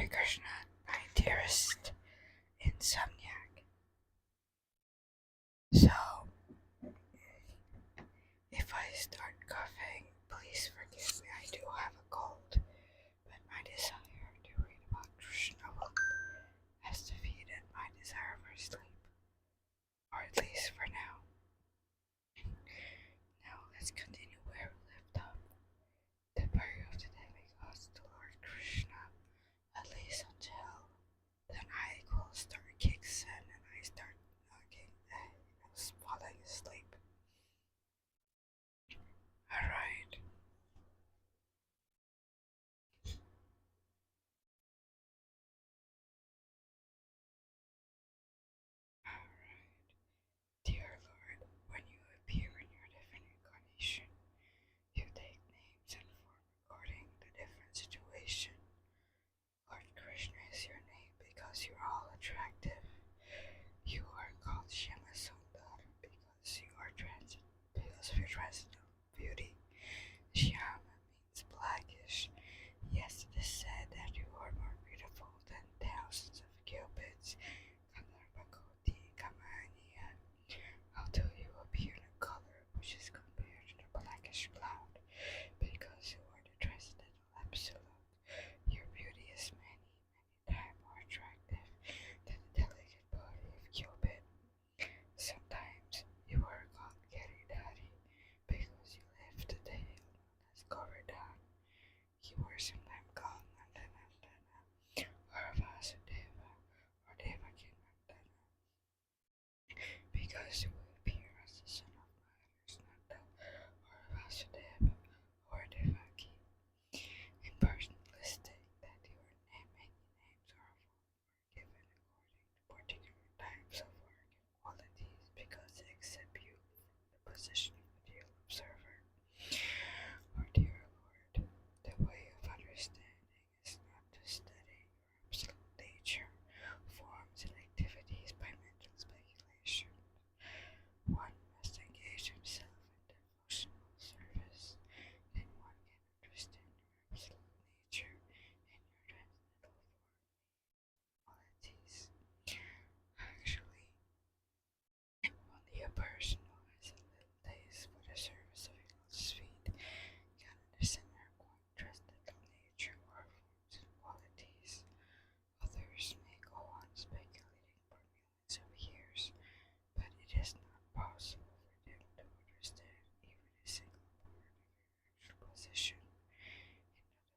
Hare Krishna, my dearest insomniac. So, if I start coughing, please forgive me. I do have a cold, but my desire to read about Krishna Book has defeated my desire for sleep, or at least for now. Now let's continue where we left off. The prayer of the Demi-gods to Lord Krishna, at least until the I-equal star kicks in and I start falling asleep. Alright. Dear Lord, when you appear in your different incarnation, you take names and form according to different situation. Lord Krishna is your name because you're all attractive. You are called Shama Sundar because of your transcendental beauty. Shyama means blackish. Yes, it is said that you are more beautiful than thousands of cupids. Although you appear in a color which is compared to the blackish cloud, because you are the transcendental absolute, your beauty is many times more attractive than the delicate body of Cupid. Sometimes you are called Giridhari because you lift the tail as Govardhan. You are sometimes called Nandanandana or Vasudeva or Devaki Nandana because you appear as the son of mothers Nanda or Vasudeva or Devaki. In personal state that your many names are given according to particular types of work and qualities because they accept you from the position of material observer. Or dear Lord, the way of understanding is not to study your absolute nature, forms and activities by mental speculation. One must engage himself in devotional service, then one can understand your absolute nature and your transcendental qualities. Actually, only a person who has a little taste for the service of a lotus feet can understand her transcendental nature or forms and qualities. Others may go on speculating for millions of years, but it is not possible for them to understand even a single part of your actual position.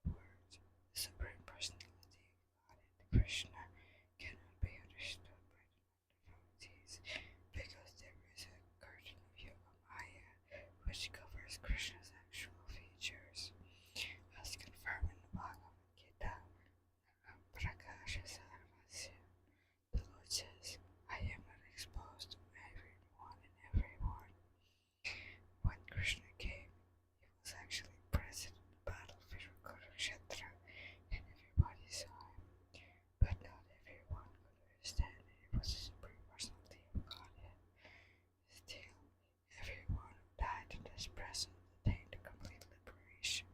In other words, the Supreme Personality of Godhead Krishna cannot be understood by the non-devotees because there is a curtain of Yoga Maya which covers Krishna's actual features, as confirmed in the Bhagavad Gita. Prakasha Sarvasya. The Lord says, I am not exposed to everyone and everyone. When Krishna came, he was actually present in the battlefield of Kurukshetra, and everybody saw him. But not everyone could understand that it was the Supreme Personality of Godhead. Still, everyone who died in this presence attained complete liberation.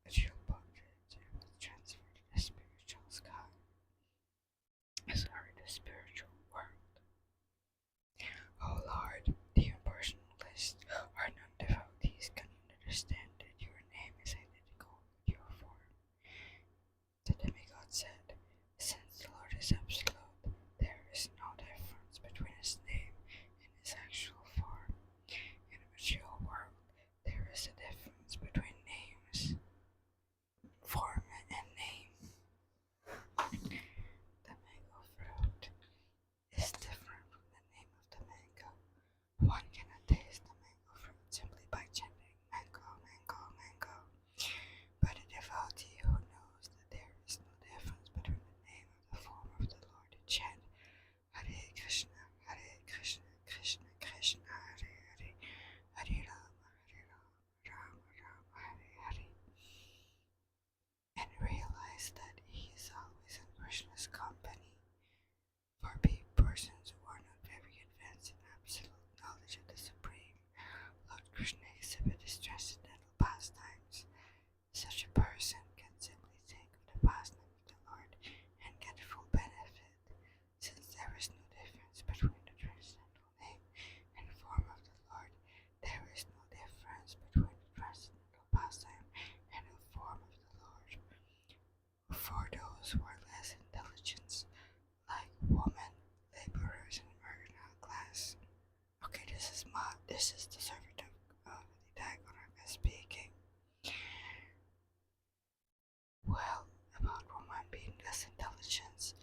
Material bondage and was transferred to the spiritual sky. The spiritual world. O Lord, the impersonalists or non-devotees cannot understand that your name is identical with your form. The demigod said, since the Lord is absolute, there is no difference between his name and his actual form. In the material world, there is a difference between names, form, and name. The mango fruit is different from the name of the mango. One cannot taste the mango fruit simply by chanting mango, mango, mango. But a devotee who knows that there is no difference between the name of the form of the Lord those who are less intelligent, like women, laborers, and marginal class. Okay, this is the servant of Nitai-Gauranga speaking. Well, about women being less intelligent,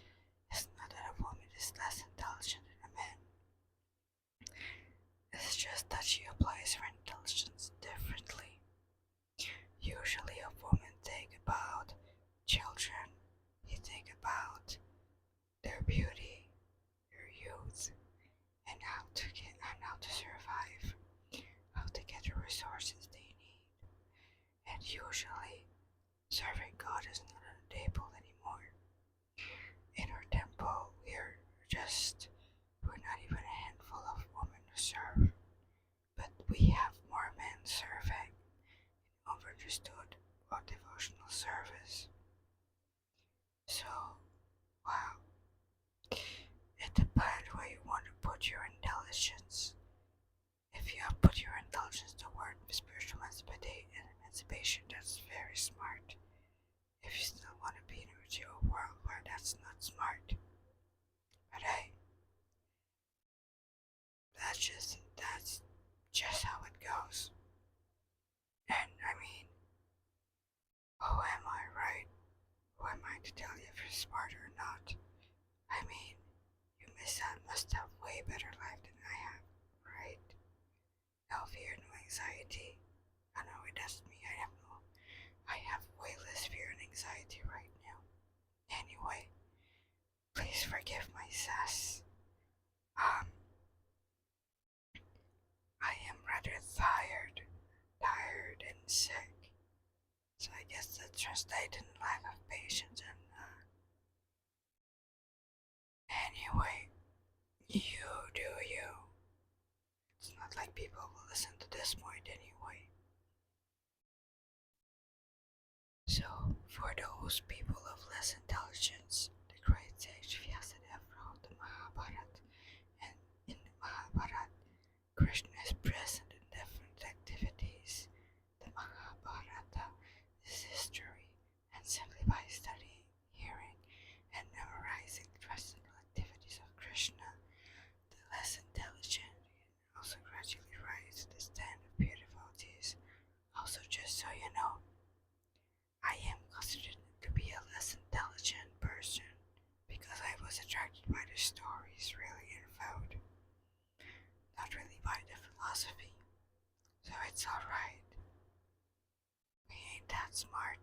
it's not that a woman is less intelligent than a man. It's just that she applies her intelligence differently. Usually a woman think about children, you think about their beauty, their youth, and how to survive, how to get the resources they need. And usually serving God is not on the table anymore. In our temple we're not even a handful of women to serve, but we have more men serving in understood about devotional service. So, wow, it depends where you want to put your intelligence. If you have put your intelligence toward spiritual emancipation, that's very smart. If you still want to be in a material world where that's not smart. But hey, that's just how it goes. And I mean, who am I, right? Who am I to tell you if you're smart or not? I mean, you must have way better life than I have, right? No fear, no anxiety. I know that's me. I have way less fear and anxiety right now. Anyway, please forgive my sass. I am rather tired and sick. So I guess that translates in lack of patience and anyway, you do you. It's not like people will listen to this point anyway. So for those people of less intelligence, the great sage Vyasadeva wrote the Mahabharata, and in the Mahabharata, Krishna is present in different activities. The Mahabharata is history, and simply by studying, hearing, and memorizing the transcendental activities of Krishna, the less intelligent can also gradually rise to the stand of pure devotees. Also, just so you know, I am considered to be a less intelligent person because I was attracted by the stories really and food, not really by the philosophy. So it's alright. We ain't that smart.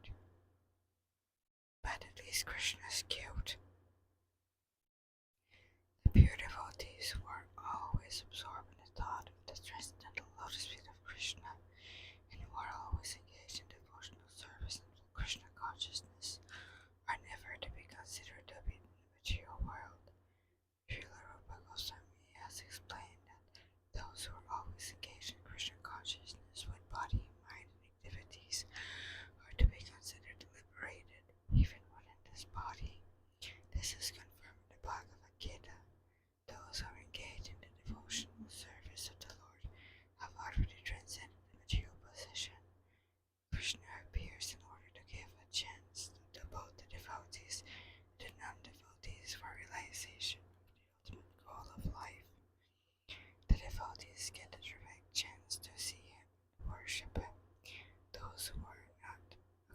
But at least Krishna's cute. The pure devotees who are always absorbed in the thought of the transcendental lotus feet of Krishna and who are always engaged in devotional service and Krishna consciousness are never to be considered to be in the material world. Srila Rupa Goswami has explained that those who are always engaged in Krishna consciousness with body, mind, and activities are to be considered liberated even within this body. This is confirmed in the Bhagavad Gita. Those who are engaged in the devotional service of the Lord have already transcended the material position. Krishna appears in order to give a chance to both the devotees and the non-devotees for realization of the ultimate goal of life. The devotees get a direct chance to see him, worship him. Those who are not.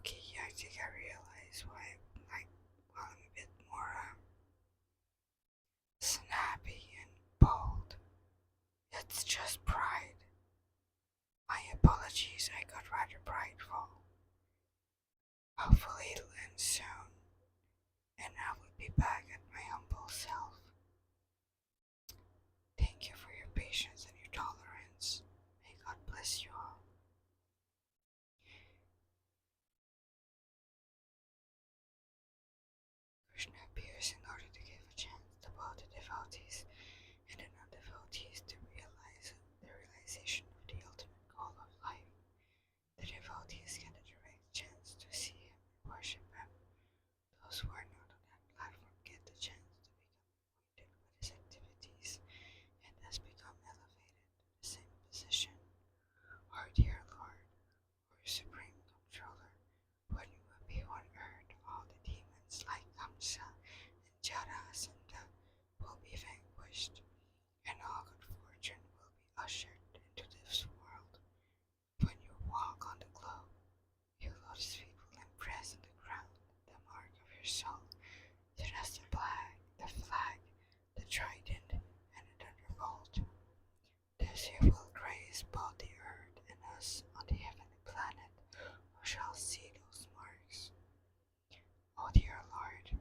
Okay, yeah, I think I realize why I'm a bit more snappy and bold. It's just pride. My apologies, I got rather prideful. Hopefully it'll end soon, and I will be back at my humble self. Thank you for your patience and your tolerance. May God bless you all. Krishna appears in order to give a chance to both the devotees and the non-devotees to realize the realization of the ultimate goal of life. The devotees get a direct chance to see him and worship him. Those who are not on that platform get the chance to become acquainted with his activities and thus become elevated to the same position. Our dear Lord, or Supreme Controller, when you appear on earth, all the demons like come Jarasandha will be vanquished, and all good fortune will be ushered into this world. When you walk on the globe, your lotus feet will impress on the ground the mark of your soul, that has the flag, the trident, and the thunderbolt. This you will grace both the earth and us on the heavenly planet, who shall see those marks. O dear Lord,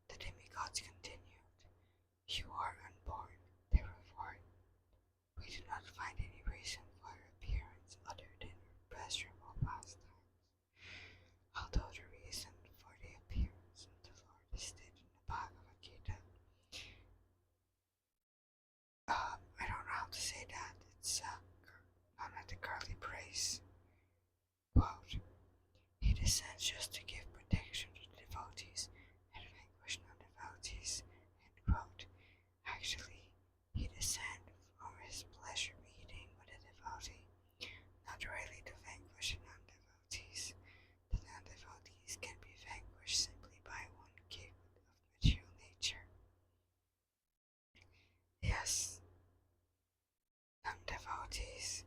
the demigods continued, you are unborn, therefore we do not find any reason for your appearance other than your pleasurable pastimes. Although the reason for the appearance of the Lord is stated in the Bhagavad Gita. I don't know how to say that. It's not the curly praise. Quote, he descends just to give protection to the devotees and vanquish non-devotees. End quote. Actually, he descends for his pleasure meeting with a devotee, not really to vanquish non-devotees. The non-devotees can be vanquished simply by one gift of material nature. Yes, non-devotees,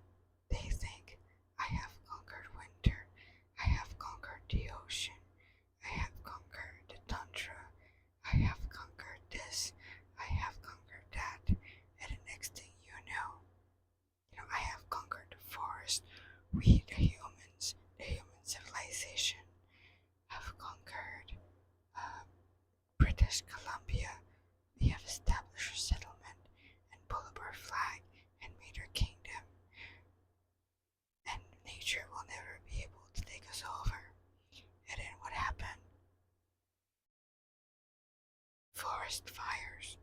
they think, I have conquered winter, I have conquered the ocean, I have conquered the tundra, I have conquered this, I have conquered that, and the next thing you know, I have conquered the forest. We, the human civilization, have conquered British Columbia. We have established a settlement and pulled up our flag and made our kingdom. And nature will never be able to take us over. And then what happened? Forest fires.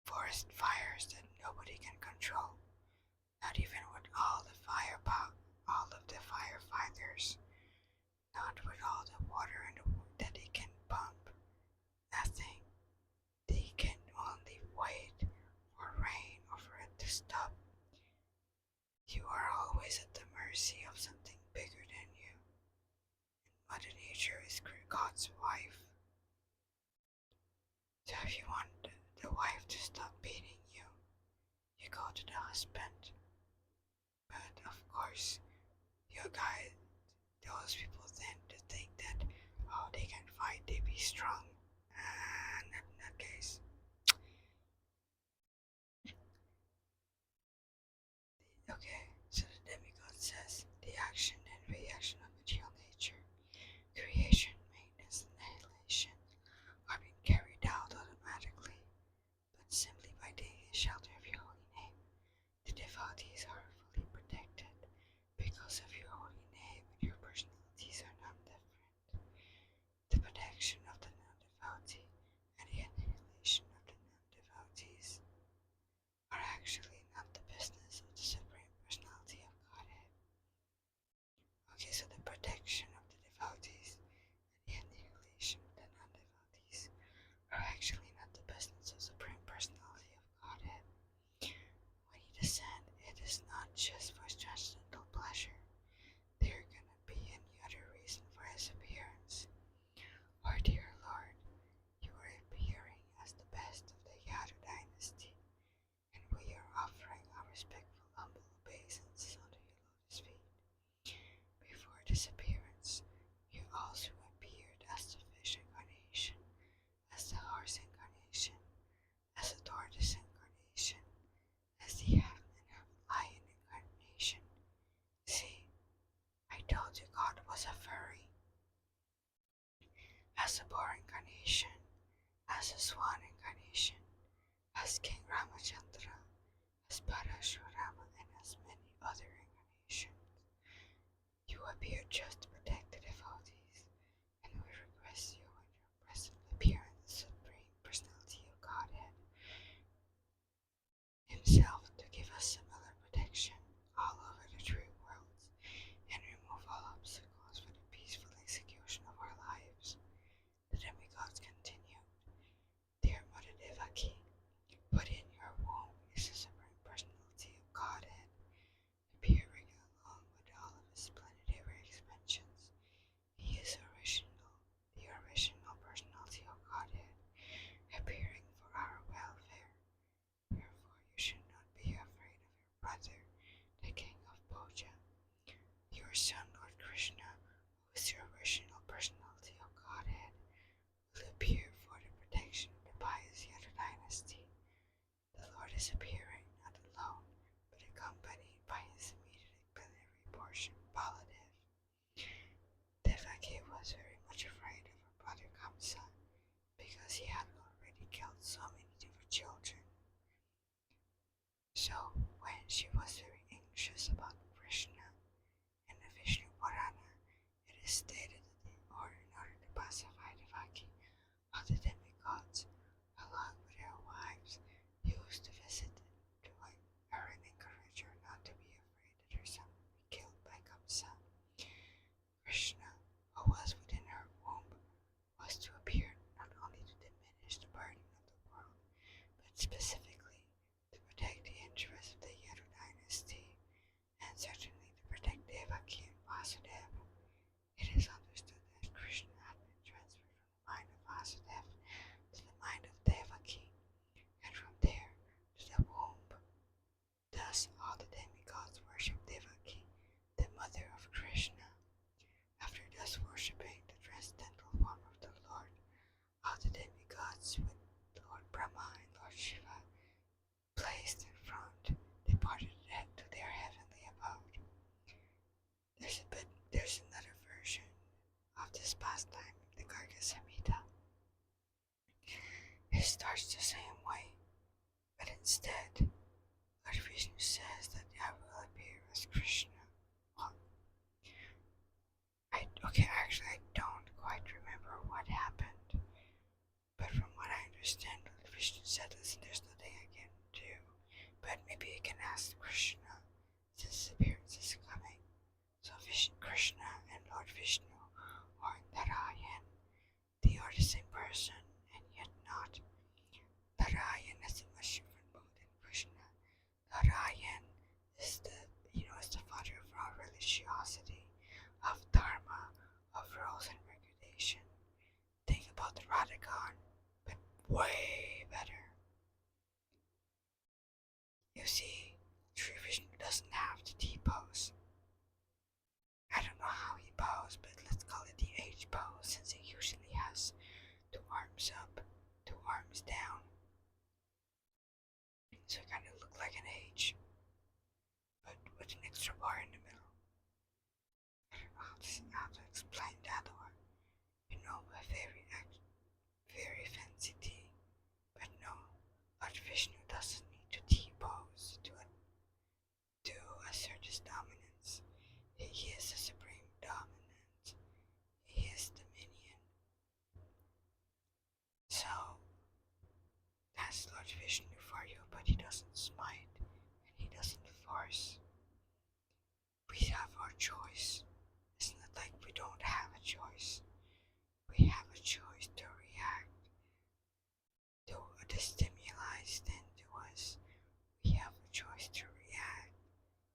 Forest fires that nobody can control. Not even with all the all of the firefighters. Not with all the water that they can pump. Nothing. They can only wait for rain or for it to stop. You are always at the mercy of something bigger than you. And Mother Nature is God's wife. So if you want the wife to stop beating you, you go to the husband. But of course, those people tend to think that, oh, they can fight, they be strong. Not in that case. Okay, so the demigod says the action and reaction of material nature, creation, maintenance, and annihilation, are being carried out automatically, but simply by taking shelter of your holy name. The devotees are fully protected because of your holy name, and your personalities are not different. The protection of the non-devotee and the annihilation of the non-devotees are actually not the business of the Supreme Personality of Godhead. Okay, so the protection of the devotees and the annihilation of the non-devotees are actually not the business of the Supreme Personality of Godhead. When he descends, it is not just for transcendental pleasure. There cannot be any other reason for his appearance. Our dear Lord, you are appearing as the best of the Yadu dynasty, and we are offering our respectful humble obeisances under your lotus feet. Before this appearance, you also appeared as the fish incarnation, as the horse incarnation, as the tortoise incarnation, as the half and half lion incarnation. See, I told you God was a furry. As a boar incarnation, as a swan incarnation, as King Ramachandra, as Parashurama, and as many other incarnations. You appear just to protect the devotees, and we request you in your present appearance, Supreme Personality of Godhead Himself, to give us similar protection all over the three worlds, and remove all obstacles for the peaceful execution of our lives. The demigods continued, Dear Mother Devaki, within your womb is the Supreme Personality of Godhead, appearing along with all of his planetary expansions disappearing not alone, but accompanied by his immediate auxiliary portion, Baladev. Devaki was very much afraid of her brother Kamsa because he had already killed so many of her children. So, when she was very anxious about Krishna and the Vishnu Purana, it is stated that in order to pacify Devaki, all the demigods, along with their wives, used to visit to her and encourage her not to be afraid that her son would be killed by Kamsa. Krishna, who was within her womb, was to appear not only to diminish the burden of the world, but specifically to protect the interests of the Yadu dynasty, and certainly to protect Devaki and Vasudeva. It is understood that Krishna had been transferred from the mind of Vasudeva to the mind of Devaki, and from there to the womb. Thus, all the demigods worship Devaki, the mother of Krishna. After thus worshipping the transcendental form of the Lord, all the demigods with Lord Brahma and Lord Shiva placed in front departed to their heavenly abode. There's another version of this pastime in the Garga Samhita. It starts the same way, but instead, Lord Vishnu says that I will appear as Krishna. Well, I don't quite remember what happened, but from what I understand, Lord Vishnu said, listen, there's nothing I can do, but maybe you can ask Krishna, since his appearance is coming. So Krishna and Lord Vishnu are Narayan. They are the same person, and yet not. Narayan has a much different mode than Krishna. Narayan is the father of all religiosity, of dharma, of rules and regulation. Think about the Radhakan, but way better. You see, Sri Vishnu doesn't have the T pose. I don't know how he bows, but let's call it the H pose, since he usually has two arms up, two arms down. So it kind of look like an H, but with an extra bar in the middle. I don't know how to explain that, or a very fancy T. But no, Lord Vishnu doesn't need to T-pose to assert his dominance. He is the supreme dominant. He is dominion. So, that's Lord Vishnu for you, but he doesn't smite, and he doesn't force. We have our choice. It's not like we don't have a choice. We have a choice to react to the stimuli sent to us. We have a choice to react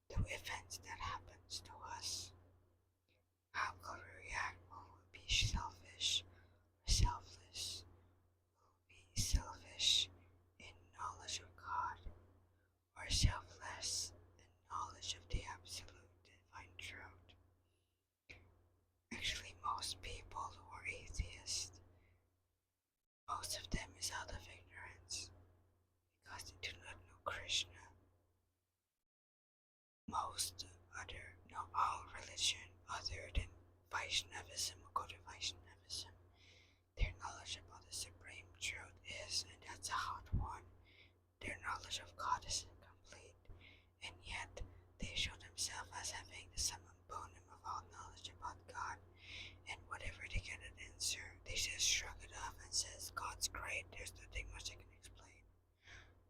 to events that happens to us. How will we react? Will we be selfish or selfless? Will we be selfish in knowledge of God, or selfless in knowledge of the absolute divine truth? Actually, most people who are atheists, most of them is out of ignorance, because they do not know Krishna. All religion other than Vaishnavism or go to Vaishnavism, their knowledge about the supreme truth is, and that's a hot one, their knowledge of God is incomplete, and yet they show themselves as having the summum bonum of all knowledge about God, and whatever they cannot answer, they just shrug it off and says, God's great, there's nothing much I can explain.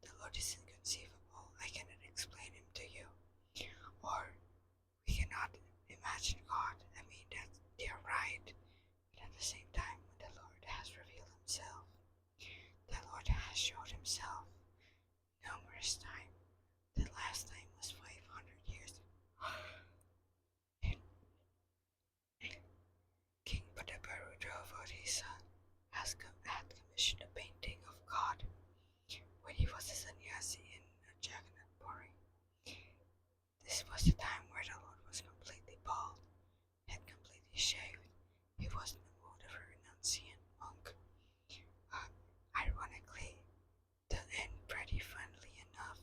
The Lord is inconceivable, I cannot explain him to you. Or we cannot imagine God. I mean, they're right. But at the same time, when the Lord has revealed himself, the Lord has showed himself numerous times. The last time was 500 years ago. King Padabharudravodisa had commissioned a painting of God when he was a sannyasi in Jagannath Puri. This was the time where the Lord was completely bald, had completely shaved. He was in the mood of a renunciant monk. Ironically, and pretty funnily enough,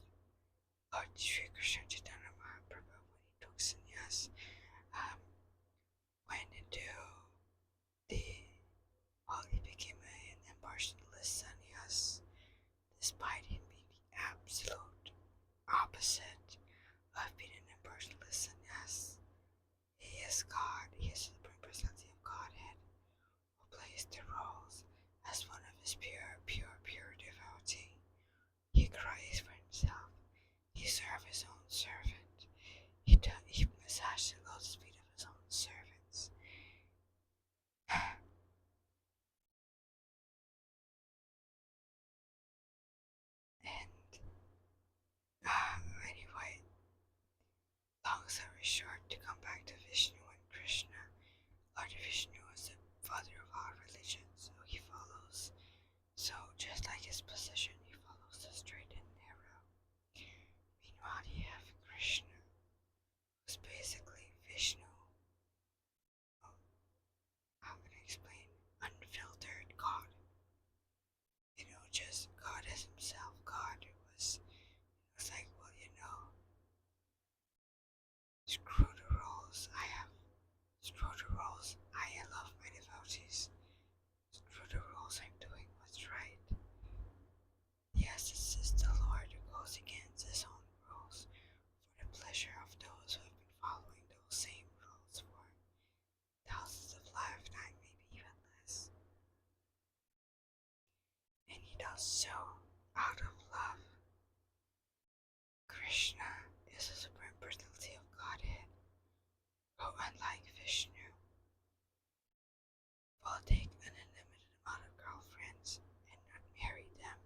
is God. He is the supreme personality of Godhead, who plays the roles as one of his pure devotee. He cries for himself. He serves his own servant. He massages the lotus feet of his own servants. And anyway, long story short, to come back to Vishnu and Krishna, Lord Vishnu is the father of all religions, so he follows. So just like his position, he follows the straight and narrow. Meanwhile, you have Krishna, who's basically Vishnu. Oh, how can I explain? Unfiltered God. Just God as himself. God was like, well, screw the rules. Screw the rules. I love my devotees. Screw the rules. I'm doing what's right. Yes, this is the Lord who goes against his own rules for the pleasure of those who have been following those same rules for thousands of lifetimes, maybe even less. And he does so out of love. Krishna is the supreme personality of Godhead, who, unlike Vishnu, will take an unlimited amount of girlfriends and not marry them.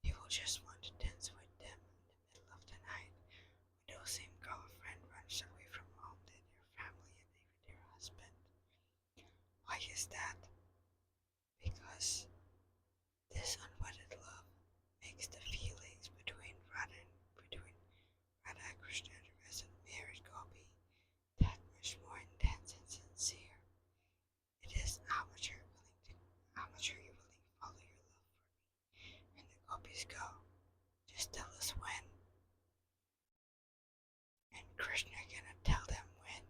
He will just want to dance with them in the middle of the night when those same girlfriend runs away from home to their family and they with their husband. Why is that? Because this unwedded love makes the feelings between Radha Krishna and the rest of the married gopi that much more intense and sincere. It is how much are you willing to follow your love for me? And the gopis go, just tell us when. And Krishna cannot tell them when,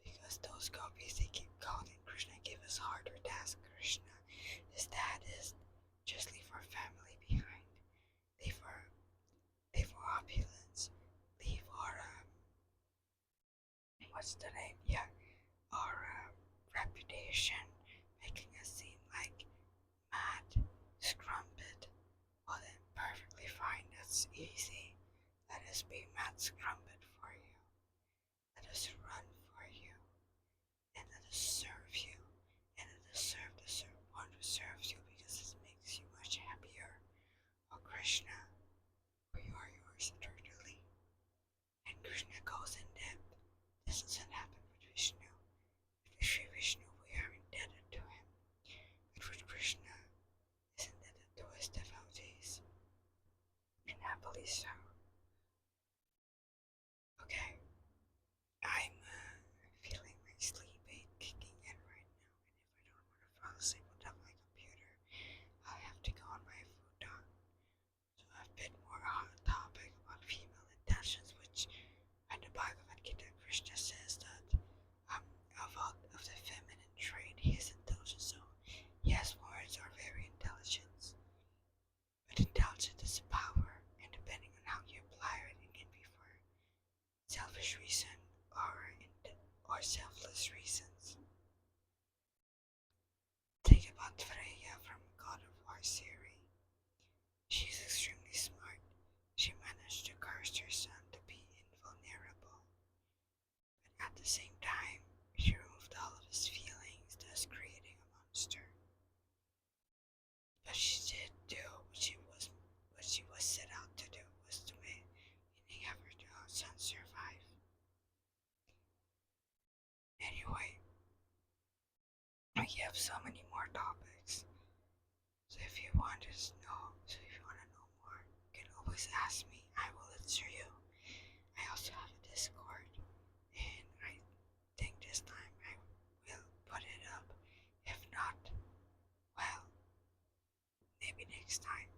because those gopis, they keep calling Krishna, give us harder task, Krishna. His dad is just leave our family behind. Leave our opulence. Leave our what's the name? Yeah, our reputation, making us seem like mad, scrumpet. Well then, perfectly fine. That's easy. Let us be mad scrumpet for you. Let us run for you, and let us serve you, and let us serve the one who serves you, because this makes you much happier. Oh Krishna, we are yours eternally. And Krishna goes in depth. This doesn't happen with Vishnu. With Sri Vishnu, we are indebted to him. But with Krishna is indebted to his devotees. And happily so. Okay, I'm feeling my sleep aid kicking in right now, and if I don't want to fall asleep without my computer, I'll have to go on my futon. So a bit more on a topic about female intentions, which in the Bhagavad Gita, Krishna says that of the feminine trait, he is intelligent. So yes, words are very intelligent, but intelligence is a power, and depending on how you apply it, it can be for selfish reason or selfless reasons. Think about Freya from God of War series. She's extremely smart. She managed to curse her son to be invulnerable, but at the same time, she removed all of his feelings, thus creating a monster. But she did do what she was set out to do, was to make have her son survive. Anyway, we have so many more topics. So if you want to know more, you can always ask me. I will answer you. I also have a Discord, and I think this time I will put it up. If not, well, maybe next time.